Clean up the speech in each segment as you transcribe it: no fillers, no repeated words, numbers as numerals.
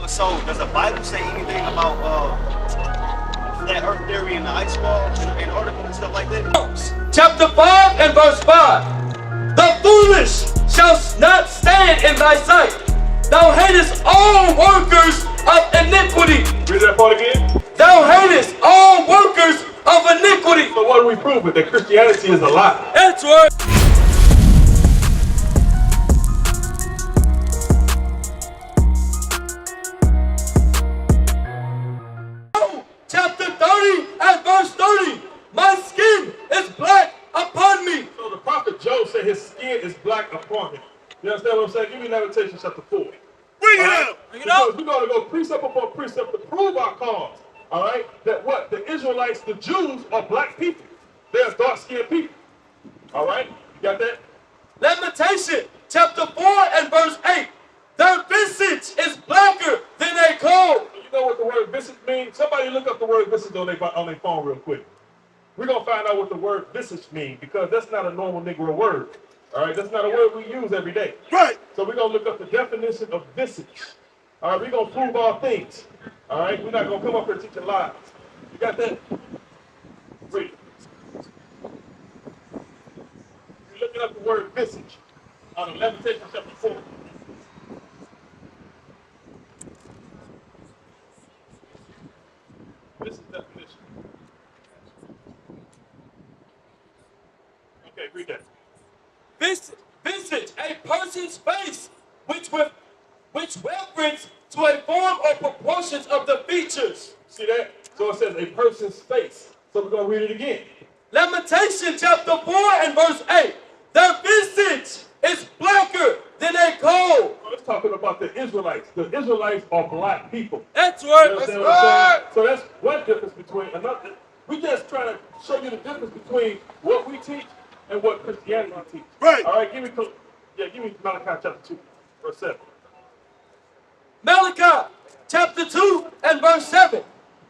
So does the Bible say anything about flat earth theory and the ice wall and articles and stuff like that? Chapter 5 and verse 5. The foolish shall not stand in thy sight. Thou hatest all workers of iniquity. Read that part again. Thou hatest all workers of iniquity. So what do we prove? That Christianity is a lie. That's right. Chapter 30 and verse 30. My skin is black upon me. So the prophet Job said his skin is black upon him. You understand what I'm saying? Give me Lamentation chapter 4. Bring it out! Bring it out! We're going to go precept upon precept to prove our cause. All right? That what? The Israelites, the Jews, are black people. They're dark-skinned people. All right? You got that? Lamentation chapter 4 and verse 8. Their visage is blacker than a coal. You know what the word visage means? Somebody look up the word visage on their phone real quick. We're going to find out what the word visage means, because that's not a normal Negro word. All right? That's not a word we use every day. Right. So we're going to look up the definition of visage. All right? We're going to prove all things. All right? We're not going to come up here teaching lies. You got that? Read it. You're looking up the word visage out of Lamentation chapter 4. This is definition. Okay, read that. Visage, a person's face, which reference to a form or proportions of the features. See that? So it says a person's face. So we're going to read it again. Lamentation chapter 4 and verse 8. Their visage is blacker than a coal. So it's talking about the Israelites. The Israelites are black people. That's right. You understand what I'm saying? So that's one difference between another. We just trying to show you the difference between what we teach and what Christianity teaches. Right. All right, give me Malachi chapter 2, verse 7. Malachi chapter 2 and verse 7.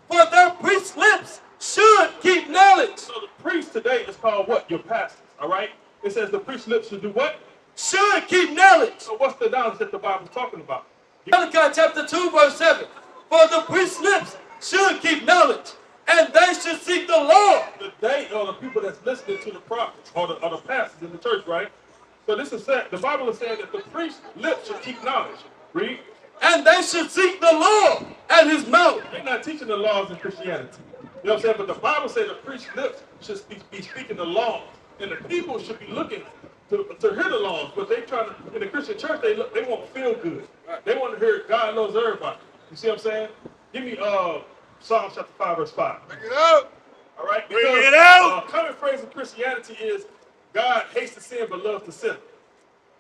For their priest's lips should keep knowledge. So the priest today is called what? Your pastors. All right? It says the priest's lips should do what? Should keep knowledge. So what's the knowledge that the Bible's talking about? Malachi chapter 2 verse 7. For the priest's lips should keep knowledge, and they should seek the Lord. They are the people that's listening to the prophets or the pastors in the church, right? So this is saying, the Bible is saying that the priest's lips should keep knowledge. Read. And they should seek the Lord at his mouth. They're not teaching the laws in Christianity. You know what I'm saying? But the Bible says the priest's lips should be speaking the laws. And the people should be looking to hear the laws. But they trying to, in the Christian church, they want to feel good. They want to hear God loves everybody. You see what I'm saying? Give me Psalm chapter 5, verse 5. Bring it out! All right? Bring it out! A common phrase in Christianity is God hates the sin but loves the sinner.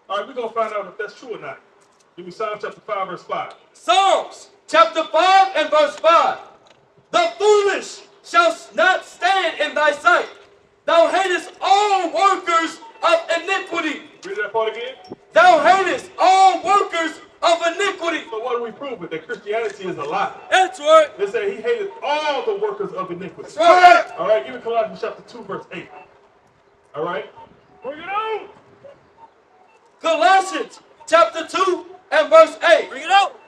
All right, we're going to find out if that's true or not. Give me Psalm chapter 5, verse 5. Psalms chapter 5 and verse 5. The foolish shall not stand in thy sight. Thou hatest all workers of iniquity. Read that part again. Thou hatest all workers of iniquity. So what do we prove? That Christianity is a lie. That's right. They say he hated all the workers of iniquity. That's right. All right, give me Colossians chapter 2, verse 8. All right? Bring it on. Colossians chapter 2 and verse 8. Bring it out!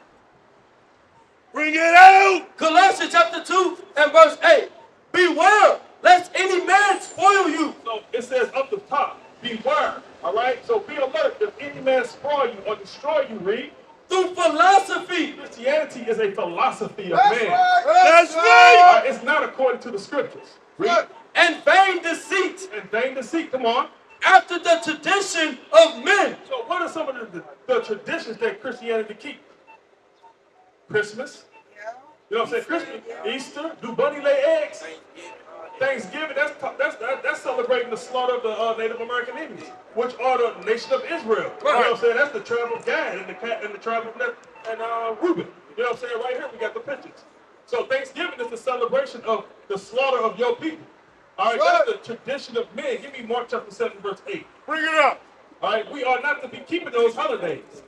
Bring it out! Colossians chapter 2 and verse 8. Beware lest any man spoil you. So it says up the top, beware. All right? So be alert if any man spoil you or destroy you, read. Through philosophy. Christianity is a philosophy of That's man. right! That's right! It's not according to the scriptures. Read. And vain deceit. And vain deceit, come on. After the tradition of men. So what are some of the traditions that Christianity keeps? Christmas. You know what I'm saying? Christmas, Easter, do bunny lay eggs? Thanksgiving, that's celebrating the slaughter of the Native American Indians, which are the nation of Israel. You know what I'm saying? That's the tribe of Gad and the tribe of Reuben. You know what I'm saying? Right here we got the pictures. So Thanksgiving is the celebration of the slaughter of your people. All right, that's the tradition of men. Give me Mark chapter 7, verse 8. Bring it up! All right, we are not to be keeping those holidays.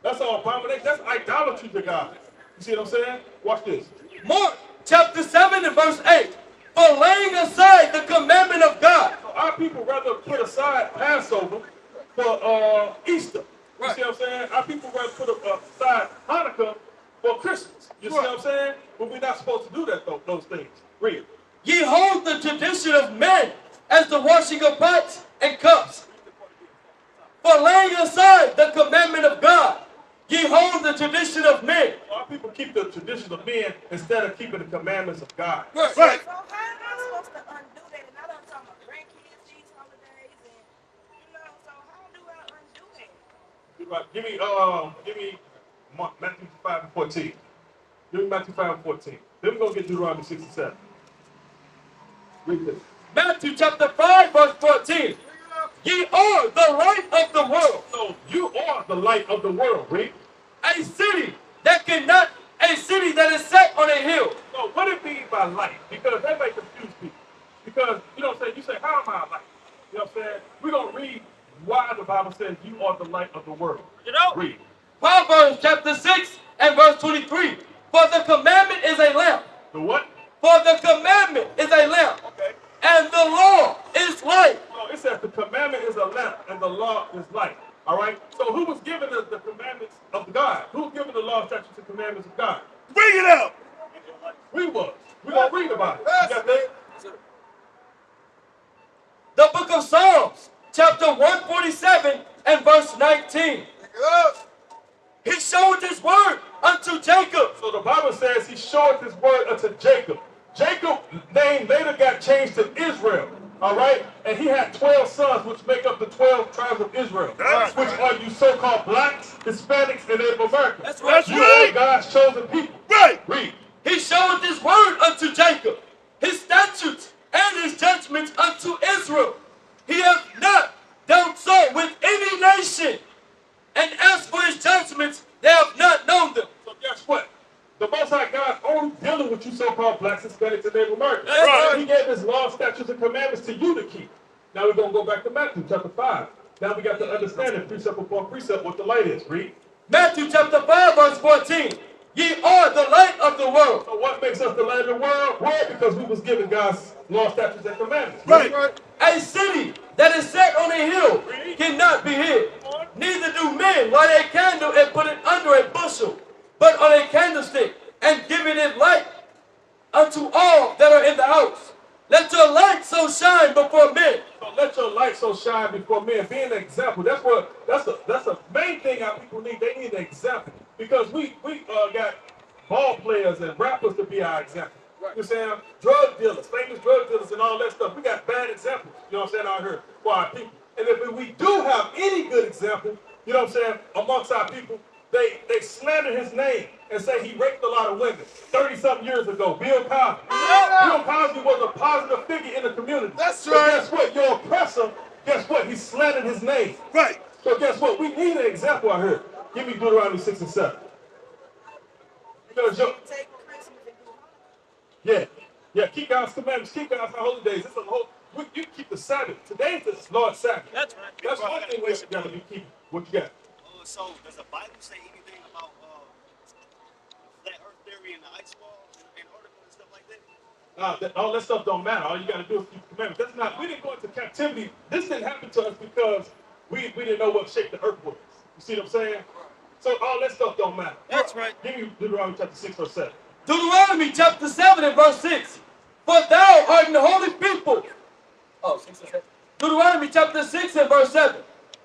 That's all abomination. That's idolatry to God. You see what I'm saying? Watch this. Mark chapter 7 and verse 8. For laying aside the commandment of God. So our people rather put aside Passover for Easter. You see what I'm saying? Our people rather put aside Hanukkah for Christmas. You see what I'm saying? But we're not supposed to do that, though, those things. Read. Ye hold the tradition of men as the washing of pots and cups. For laying aside the commandment of God, ye hold the tradition of men. A lot of people keep the tradition of men instead of keeping the commandments of God. Right. So how am I supposed to undo that? And I don't talk about grandkids, these holidays, and so how do I undo that? Give me Matthew 5 and 14. Give me Matthew 5 and 14. Then we're going to get Deuteronomy 67. Read this. Matthew chapter 5, verse 14. Ye are the light of the world. So you are the light of the world, Read. A city that is set on a hill. So what do it mean by light? Because that might confuse people. Because, you know what I'm saying, you say, how am I a light? You know what I'm saying? We're going to read why the Bible says you are the light of the world. Read. Proverbs chapter 6 and verse 23. For the commandment is a lamp. The what? For the commandment is a lamp. Okay. And the law is light. So it says the commandment is a lamp and the law is light. All right? So who was given the commandments of God? Who was given the law, statutes, and commandments of God? Bring it up. We was. We're going to read about it. You got that? The book of Psalms, chapter 147 and verse 19. He showed his word unto Jacob. So the Bible says he showed his word unto Jacob. Jacob's name later got changed to Israel. All right? And he had 12 sons, which make up the 12 tribes of Israel. That's which right. are you so-called blacks, Hispanics, and Native Americans. That's right. You are God's chosen people. Right. Read. He showed his word unto Jacob, his statutes and his judgments unto Israel. He hath not done so with any nation. And as for his judgments, they have not known them. So guess what? The Most High God only dealing with you so-called blacks, Hispanics, and Native Americans. That's right. He gave his law, statutes, and commandments to you to keep. Now we're going to go back to Matthew chapter 5. Now we got to understand it precept upon precept what the light is. Read. Matthew chapter 5 verse 14. Ye are the light of the world. So what makes us the light of the world? Well, because we was given God's law, statutes, and commandments. Right. A city that is set on a hill cannot be hid. Neither do men light a candle and put it under a bushel, but on a candlestick, and give it light unto all that are in the house. Let your light so shine before men. So let your light so shine before men. Be an example. That's the main thing our people need. They need an example. Because we got ball players and rappers to be our example. Right. You know what I'm saying? Drug dealers, famous drug dealers and all that stuff. We got bad examples, you know what I'm saying, out here for our people. And if we do have any good example, you know what I'm saying, amongst our people, they slander his name and say he raped a lot of women 30-something years ago. Bill Cosby. Bill Cosby was a positive figure in the community. That's But right. guess what? Your oppressor, guess what? He slandered his name. Right. So guess what? We need an example out here. Give me Deuteronomy 6 and 7. Because Take Christmas and do yeah, keep God's commandments, keep God's holy days. It's a whole. You keep the Sabbath. Today's the Lord's Sabbath. That's right. That's one thing we got to be keeping. What you got? So does the Bible say anything about flat Earth theory and the ice wall and articles and stuff like that? All that stuff don't matter. All you got to do is keep the commandments. That's not. We didn't go into captivity. This didn't happen to us because we didn't know what shape the earth was. You see what I'm saying? So all that stuff don't matter. That's right. Give me Deuteronomy chapter 6 verse 7. Deuteronomy chapter 7 and verse 6. For thou art an holy people. Oh, 6 and 7. Deuteronomy chapter 6 and verse 7.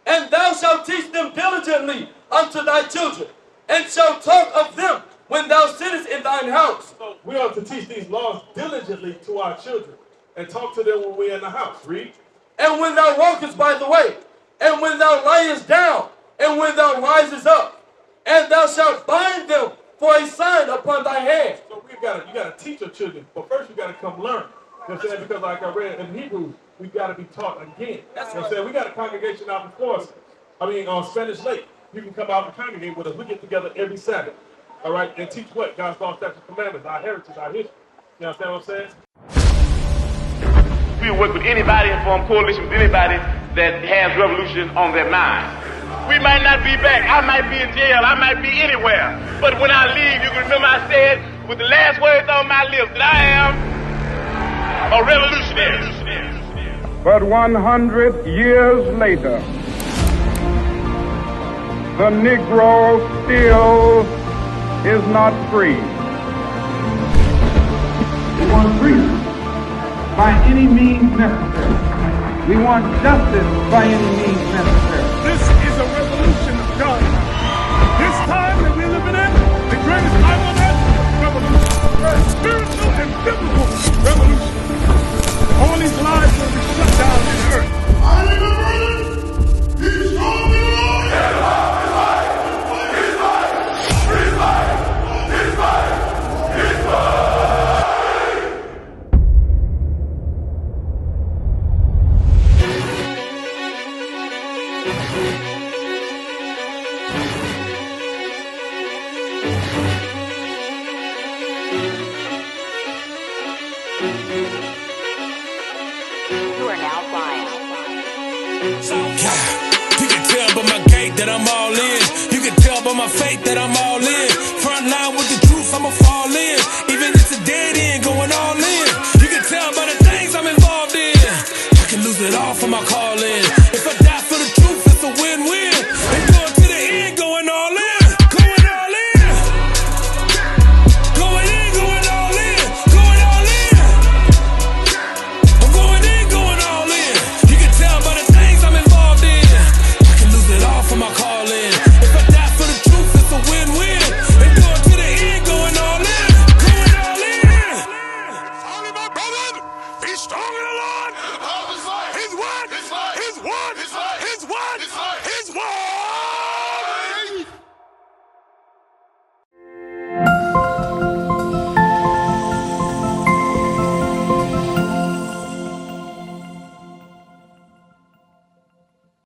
And thou shalt teach them diligently unto thy children, and shalt talk of them when thou sittest in thine house. So we are to teach these laws diligently to our children and talk to them when we're in the house. Read. And when thou walkest by the way, and when thou liest down, and when thou risest up, and thou shalt bind them for a sign upon thy hand. So you gotta teach your children, but first you gotta come learn. You know what I'm saying? Because like I read in Hebrews, we gotta be taught again. You know what I'm saying? We got a congregation out before us. On Spanish Lake, you can come out and congregate with us. We get together every Sabbath. All right, and teach what? God's law, statutes, commandments, our heritage, our history. You understand what I'm saying? We will work with anybody and form coalition with anybody that has revolution on their mind. We might not be back. I might be in jail. I might be anywhere. But when I leave, you can remember I said with the last words on my lips that I am a revolutionary. But 100 years later, the Negro still is not free. We want freedom by any means necessary. We want justice by any means necessary. This is a revolution of God. This time that we're living in, the greatest time on earth, revolution. Spiritual and biblical revolution. All these lives will be shut down in the earth. You can tell by my gait that I'm all in. You can tell by my faith that I'm all in. Front line with the truth, I'ma fall in. Even if it's a dead end, going all in. You can tell by the things I'm involved in. I can lose it all for my calling.